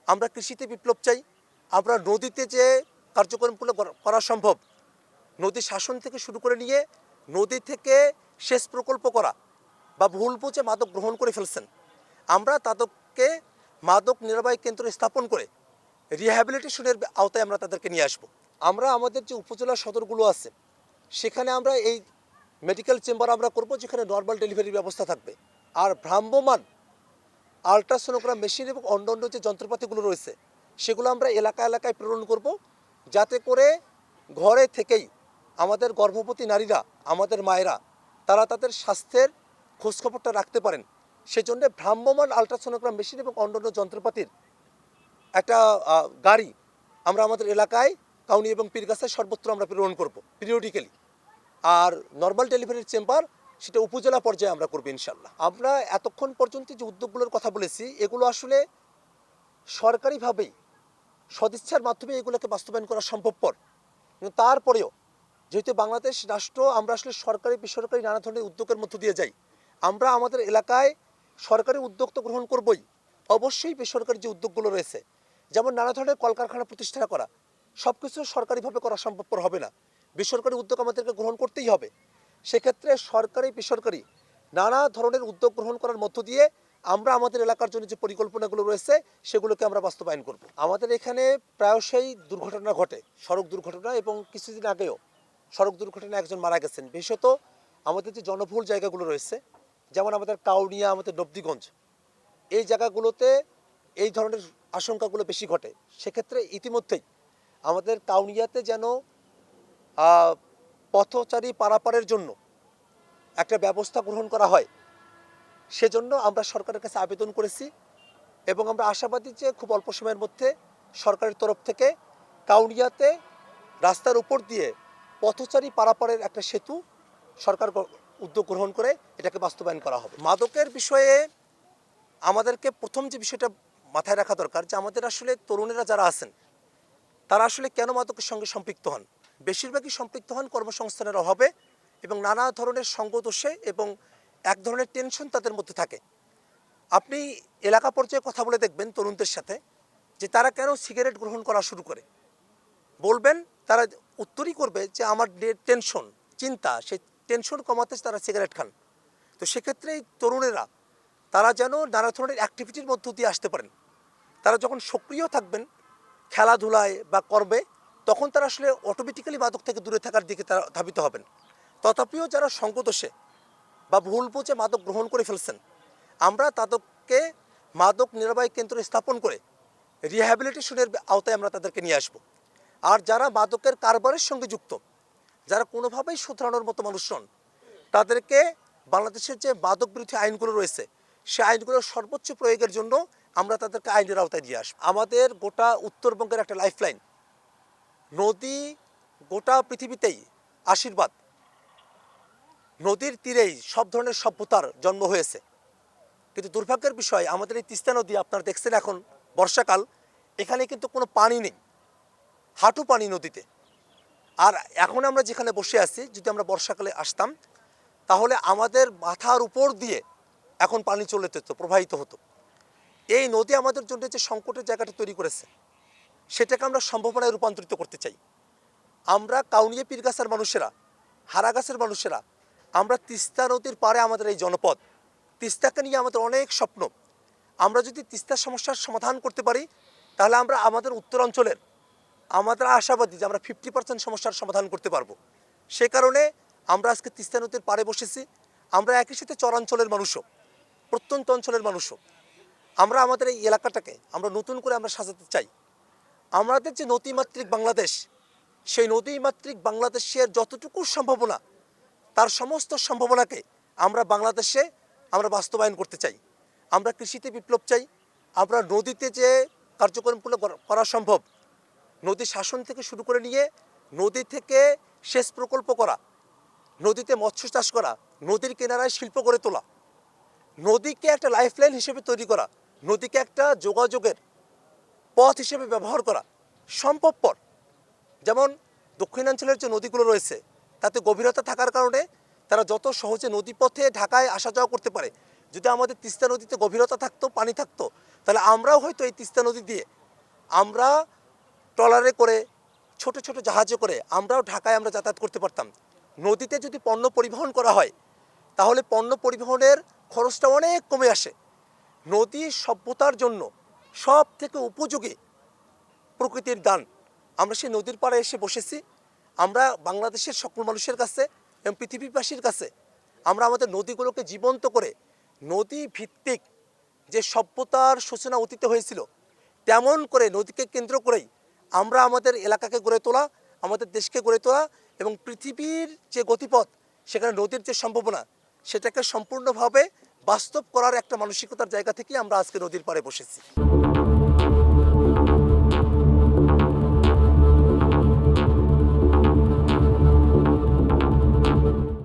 আমরা কৃষিতে বিপ্লব চাই। আমরা নদীতে যে কার্যক্রমগুলো করা সম্ভব, নদী শাসন থেকে শুরু করে নিয়ে নদী থেকে সেচ প্রকল্প করা বা ভুল বুঝে মাদক গ্রহণ করে ফেলছেন, আমরা তাদেরকে মাদক নিরাময় কেন্দ্র স্থাপন করে রিহ্যাবিলিটেশনের আওতায় আমরা তাদেরকে নিয়ে আসব। আমরা আমাদের যে উপজেলা সদরগুলো আছে সেখানে আমরা এই মেডিকেল চেম্বার আমরা করব, যেখানে নর্মাল ডেলিভারির ব্যবস্থা থাকবে। আর ভ্রাম্যমান আলট্রাসোনোগ্রাম মেশিন এবং অন্যান্য যে যন্ত্রপাতিগুলো রয়েছে সেগুলো আমরা এলাকায় প্রেরণ করব, যাতে করে ঘরে থেকেই আমাদের গর্ভবতী নারীরা, আমাদের মায়েরা, তারা তাদের স্বাস্থ্যের খোঁজখবরটা রাখতে পারেন। সেজন্য ভ্রাম্যমান আলট্রাসোনোগ্রাম মেশিন এবং অন্যান্য যন্ত্রপাতির একটা গাড়ি আমরা আমাদের এলাকায় কাউনি এবং পীরগাছায় সর্বত্র আমরা প্রেরণ করব পিরিয়ডিক্যালি। আর নর্মাল ডেলিভারির চেম্বার সেটা উপজেলা পর্যায়ে আমরা করবো ইনশাল্লাহ। আমরা এতক্ষণ পর্যন্ত যে উদ্যোগগুলোর কথা বলেছি এগুলো আসলে সরকারিভাবেই সদিচ্ছার মাধ্যমে এগুলোকে বাস্তবায়ন করা সম্ভবপর, কিন্তু তারপরেও যেহেতু বাংলাদেশ রাষ্ট্র, আমরা আসলে সরকারি বেসরকারি নানা ধরনের উদ্যোগের মধ্য দিয়ে যাই। আমরা আমাদের এলাকায় সরকারি উদ্যোগ তো গ্রহণ করবই, অবশ্যই বেসরকারি যে উদ্যোগগুলো রয়েছে, যেমন নানা ধরনের কলকারখানা প্রতিষ্ঠা করা, সব কিছু সরকারিভাবে করা সম্ভবপর হবে না, বেসরকারি উদ্যোগ আমাদেরকে গ্রহণ করতেই হবে। সেক্ষেত্রে সরকারি বেসরকারি নানা ধরনের উদ্যোগ গ্রহণ করার মধ্য দিয়ে আমরা আমাদের এলাকার জন্য যে পরিকল্পনাগুলো রয়েছে সেগুলোকে আমরা বাস্তবায়ন করব। আমাদের এখানে প্রায়শই দুর্ঘটনা ঘটে, সড়ক দুর্ঘটনা, এবং কিছুদিন আগেও সড়ক দুর্ঘটনায় একজন মারা গেছেন। বিশেষত আমাদের যে জনবহুল জায়গাগুলো রয়েছে, যেমন আমাদের কাউনিয়া, আমাদের নবদিগঞ্জ, এই জায়গাগুলোতে এই ধরনের আশঙ্কাগুলো বেশি ঘটে। সেক্ষেত্রে ইতিমধ্যেই আমাদের কাউনিয়াতে যেন পথচারী পারাপারের জন্য একটা ব্যবস্থা গ্রহণ করা হয়, সেজন্য আমরা সরকারের কাছে আবেদন করেছি এবং আমরা আশাবাদী যে খুব অল্প সময়ের মধ্যে সরকারের তরফ থেকে কাউনিয়াতে রাস্তার উপর দিয়ে পথচারী পারাপারের একটা সেতু সরকার উদ্যোগ গ্রহণ করে এটাকে বাস্তবায়ন করা হবে। মাদকের বিষয়ে আমাদেরকে প্রথম যে বিষয়টা মাথায় রাখা দরকার, যে আমাদের আসলে তরুণেরা যারা আছেন তারা আসলে কেন মাদকের সঙ্গে সম্পৃক্ত হন। বেশিরভাগই সম্পৃক্ত হন কর্মসংস্থানের অভাবে এবং নানা ধরনের সঙ্গদোষে, এবং এক ধরনের টেনশন তাদের মধ্যে থাকে। আপনি এলাকা পর্যায়ে কথা বলে দেখবেন তরুণদের সাথে যে তারা কেন সিগারেট গ্রহণ করা শুরু করে, বলবেন, তারা উত্তরই করবে যে আমার টেনশন, চিন্তা, সেই টেনশন কমাতে তারা সিগারেট খান। তো সেক্ষেত্রে এই তরুণেরা তারা যেন নানা ধরনের অ্যাক্টিভিটির মধ্য দিয়ে আসতে পারেন। তারা যখন সক্রিয় থাকবেন খেলাধুলায় বা কর্মে, তখন তারা আসলে অটোমেটিক্যালি মাদক থেকে দূরে থাকার দিকে তারা ধাবিত হবেন। তথাপিও যারা সঙ্গদোষে বা ভুল বুঝে মাদক গ্রহণ করে ফেলছেন, আমরা তাদেরকে মাদক নিরাময় কেন্দ্র স্থাপন করে রিহ্যাবিলিটেশনের আওতায় আমরা তাদেরকে নিয়ে আসব। আর যারা মাদকের কারবারের সঙ্গে যুক্ত, যারা কোনোভাবেই শুধরানোর মতো মানুষ নন, তাদেরকে বাংলাদেশের যে মাদক বিরোধী আইনগুলো রয়েছে সে আইনগুলোর সর্বোচ্চ প্রয়োগের জন্য আমরা তাদেরকে আইনের আওতায় দিয়ে আসব। আমাদের গোটা উত্তরবঙ্গের একটা লাইফলাইন নদী, গোটা পৃথিবীতেই আশীর্বাদ। নদীর তীরেই সব ধরনের সভ্যতার জন্ম হয়েছে, কিন্তু দুর্ভাগ্যের বিষয় আমাদের এই তিস্তা নদী, আপনারা দেখছেন এখন বর্ষাকাল, এখানে কিন্তু কোনো পানি নেই, হাঁটু পানি নদীতে। আর এখন আমরা যেখানে বসে আছি, যদি আমরা বর্ষাকালে আসতাম তাহলে আমাদের মাথার উপর দিয়ে এখন পানি চলে যেত, প্রবাহিত হতো। এই নদী আমাদের জন্য যে সংকটের জায়গাটা তৈরি করেছে সেটাকে আমরা সম্ভাবনায় রূপান্তরিত করতে চাই। আমরা কাউনিয়া পীরগাছার মানুষেরা, হারাগাছের মানুষেরা, আমরা তিস্তা নদীর পাড়ে আমাদের এই জনপদ, তিস্তাকে নিয়ে আমাদের অনেক স্বপ্ন। আমরা যদি তিস্তার সমস্যার সমাধান করতে পারি তাহলে আমরা আমাদের উত্তরাঞ্চলের, আমাদের আশাবাদী যে আমরা 50% সমস্যার সমাধান করতে পারবো। সে কারণে আমরা আজকে তিস্তা নদীর পাড়ে বসেছি। আমরা একই সাথে চরাঞ্চলের মানুষও, প্রত্যন্ত অঞ্চলের মানুষও, আমরা আমাদের এই এলাকাটাকে আমরা নতুন করে আমরা সাজাতে চাই। আমাদের যে নদীমাতৃক বাংলাদেশ, সেই নদীমাতৃক বাংলাদেশের যতটুকু সম্ভাবনা, তার সমস্ত সম্ভাবনাকে আমরা বাংলাদেশে আমরা বাস্তবায়ন করতে চাই। আমরা কৃষিতে বিপ্লব চাই। আমরা নদীতে যে কার্যক্রমগুলো করা সম্ভব, নদী শাসন থেকে শুরু করে নিয়ে নদী থেকে সেচ প্রকল্প করা, নদীতে মৎস্য চাষ করা, নদীর কিনারায় শিল্প গড়ে তোলা, নদীকে একটা লাইফলাইন হিসেবে তৈরি করা, নদীকে একটা যোগাযোগের পথ হিসেবে ব্যবহার করা সম্ভবপর। যেমন দক্ষিণাঞ্চলের যে নদীগুলো রয়েছে তাতে গভীরতা থাকার কারণে তারা যত সহজে নদীপথে ঢাকায় আসা যাওয়া করতে পারে, যদি আমাদের তিস্তা নদীতে গভীরতা থাকতো, পানি থাকতো, তাহলে আমরাও হয়তো এই তিস্তা নদী দিয়ে আমরা ট্রলারে করে, ছোট ছোট জাহাজে করে আমরাও ঢাকায় আমরা যাতায়াত করতে পারতাম। নদীতে যদি পণ্য পরিবহন করা হয় তাহলে পণ্য পরিবহনের খরচটা অনেক কমে আসে। নদী সভ্যতার জন্য সব থেকে উপযোগী প্রকৃতির দান। আমরা সেই নদীর পাড়ে এসে বসেছি। আমরা বাংলাদেশের সকল মানুষের কাছে এবং পৃথিবীবাসীর কাছে আমরা আমাদের নদীগুলোকে জীবন্ত করে নদী ভিত্তিক যে সভ্যতার সূচনা অতীতে হয়েছিল তেমন করে নদীকে কেন্দ্র করেই আমরা আমাদের এলাকাকে গড়ে তোলা, আমাদের দেশকে গড়ে তোলা এবং পৃথিবীর যে গতিপথ সেখানে নদীর যে সম্ভাবনা সেটাকে সম্পূর্ণভাবে বাস্তব করার একটা মানসিকতার জায়গা থেকেই আমরা আজকে নদীর পাড়ে বসেছি।